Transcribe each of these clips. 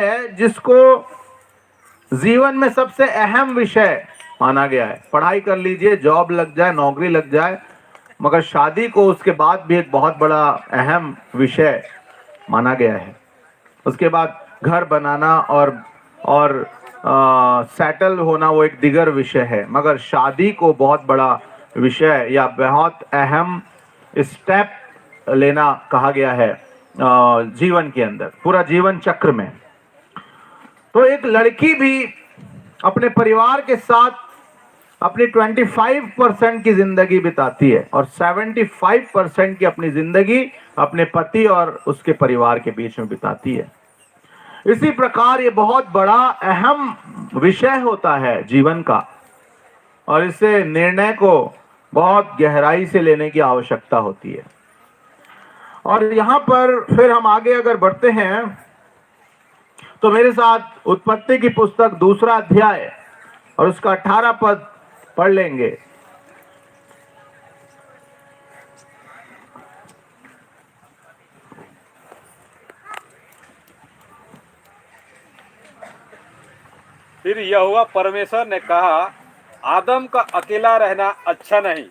है जिसको जीवन में सबसे अहम विषय माना गया है। पढ़ाई कर लीजिए, जॉब लग जाए, नौकरी लग जाए, मगर शादी को उसके बाद भी एक बहुत बड़ा अहम विषय माना गया है। उसके बाद घर बनाना और सेटल होना वो एक दिगर विषय है, मगर शादी को बहुत बड़ा विषय या बहुत अहम स्टेप लेना कहा गया है जीवन के अंदर, पूरा जीवन चक्र में। तो एक लड़की भी अपने परिवार के साथ अपनी 25% की जिंदगी बिताती है और 75% की अपनी जिंदगी अपने पति और उसके परिवार के बीच में बिताती है। इसी प्रकार ये बहुत बड़ा अहम विषय होता है जीवन का, और इससे निर्णय को बहुत गहराई से लेने की आवश्यकता होती है। और यहां पर फिर हम आगे अगर बढ़ते हैं तो मेरे साथ उत्पत्ति की पुस्तक 2 अध्याय और उसका 18 पद पढ़ लेंगे। फिर यहोवा परमेश्वर ने कहा, आदम का अकेला रहना अच्छा नहीं,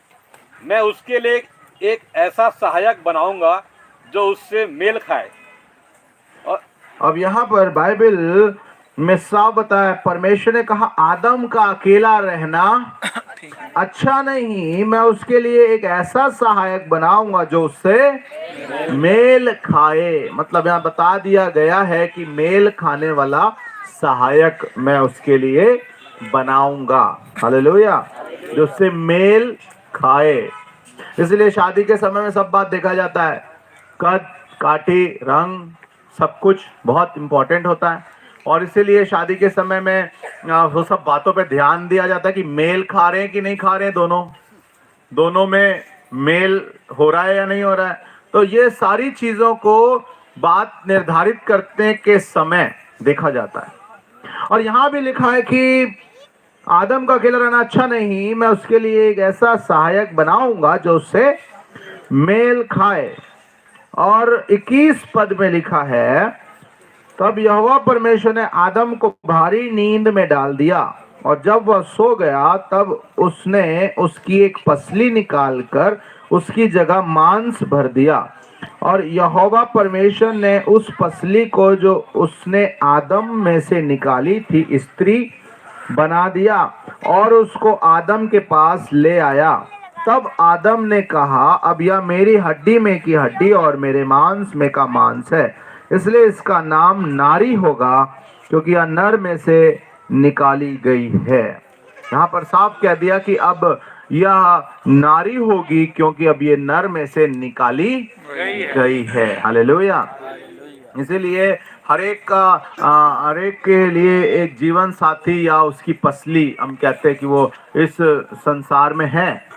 मैं उसके लिए एक ऐसा सहायक बनाऊंगा जो उससे मेल खाए। और अब यहाँ पर बाइबल में साफ बताया, परमेश्वर ने कहा आदम का अकेला रहना अच्छा नहीं, मैं उसके लिए एक ऐसा सहायक बनाऊंगा जो उससे मेल खाए। मतलब यहाँ बता दिया गया है कि मेल खाने वाला सहायक मैं उसके लिए बनाऊंगा। हालेलुया, जो उससे मेल खाए। इसलिए शादी के समय में सब बात देखा जाता है, कद काठी रंग सब कुछ बहुत इंपॉर्टेंट होता है, और इसीलिए शादी के समय में वो सब बातों पे ध्यान दिया जाता है कि मेल खा रहे हैं कि नहीं खा रहे हैं, दोनों में मेल हो रहा है या नहीं हो रहा है। तो ये सारी चीजों को बात निर्धारित करने के समय देखा जाता है। और यहाँ भी लिखा है कि आदम का अकेला रहना अच्छा नहीं, मैं उसके लिए एक ऐसा सहायक बनाऊंगा जो उससे मेल खाए। और 21 पद में लिखा है, तब यहोवा परमेश्वर ने आदम को भारी नींद में डाल दिया, और जब वह सो गया तब उसने उसकी एक पसली निकालकर उसकी जगह मांस भर दिया, और यहोवा परमेश्वर ने उस पसली को जो उसने आदम में से निकाली थी स्त्री बना दिया और उसको आदम के पास ले आया। तब आदम ने कहा, अब यह मेरी हड्डी में की हड्डी और मेरे मांस में का मांस है, इसलिए इसका नाम नारी होगा, क्योंकि यह नर में से निकाली गई है। यहाँ पर साफ कह दिया कि अब यह नारी होगी क्योंकि अब ये नर में से निकाली गई है। हालेलुया। इसीलिए हर एक के लिए एक जीवन साथी या उसकी पसली, हम कहते हैं कि वो इस संसार में है।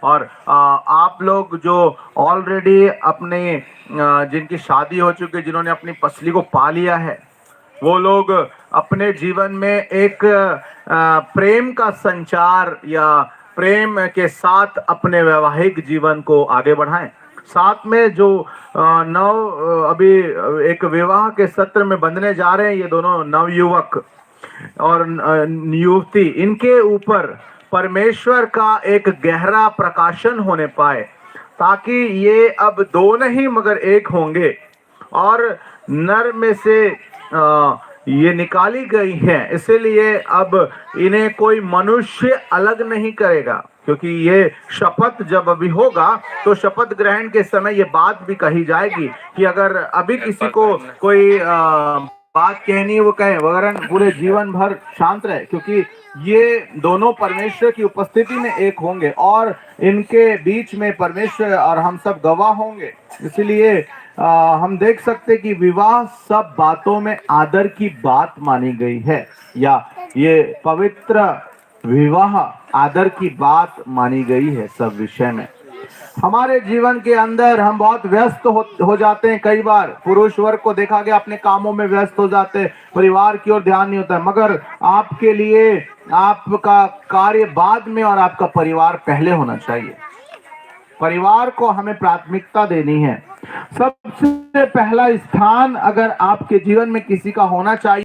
और आप लोग जो ऑलरेडी अपने जिनकी शादी हो चुकी है, जिन्होंने अपनी पसली को पा लिया है, वो लोग अपने जीवन में एक प्रेम का संचार या प्रेम के साथ अपने वैवाहिक जीवन को आगे बढ़ाएं। साथ में जो अभी एक विवाह के सत्र में बंधने जा रहे हैं, ये दोनों नवयुवक और युवती, इनके ऊपर परमेश्वर का एक गहरा प्रकाशन होने पाए, ताकि ये अब दो नहीं मगर एक होंगे, और नर में से ये निकाली गई हैं। इसीलिए अब इन्हें कोई मनुष्य अलग नहीं करेगा, क्योंकि ये शपथ जब अभी होगा तो शपथ ग्रहण के समय ये बात भी कही जाएगी कि अगर अभी किसी को कोई बात कहनी है वो कहे, वरन पूरे जीवन भर शांत रहे, क्योंकि ये दोनों परमेश्वर की उपस्थिति में एक होंगे और इनके बीच में परमेश्वर और हम सब गवाह होंगे। इसलिए हम देख सकते कि विवाह सब बातों में आदर की बात मानी गई है, या ये पवित्र विवाह आदर की बात मानी गई है सब विषय में। हमारे जीवन के अंदर हम बहुत व्यस्त हो जाते हैं। कई बार पुरुष वर्ग को देखा गया अपने कामों में व्यस्त हो जाते हैं, परिवार की ओर ध्यान नहीं होता है, मगर आपके लिए आपका कार्य बाद में और आपका परिवार पहले होना चाहिए। परिवार को हमें प्राथमिकता देनी है। सबसे पहला स्थान अगर आपके जीवन में किसी का होना चाहिए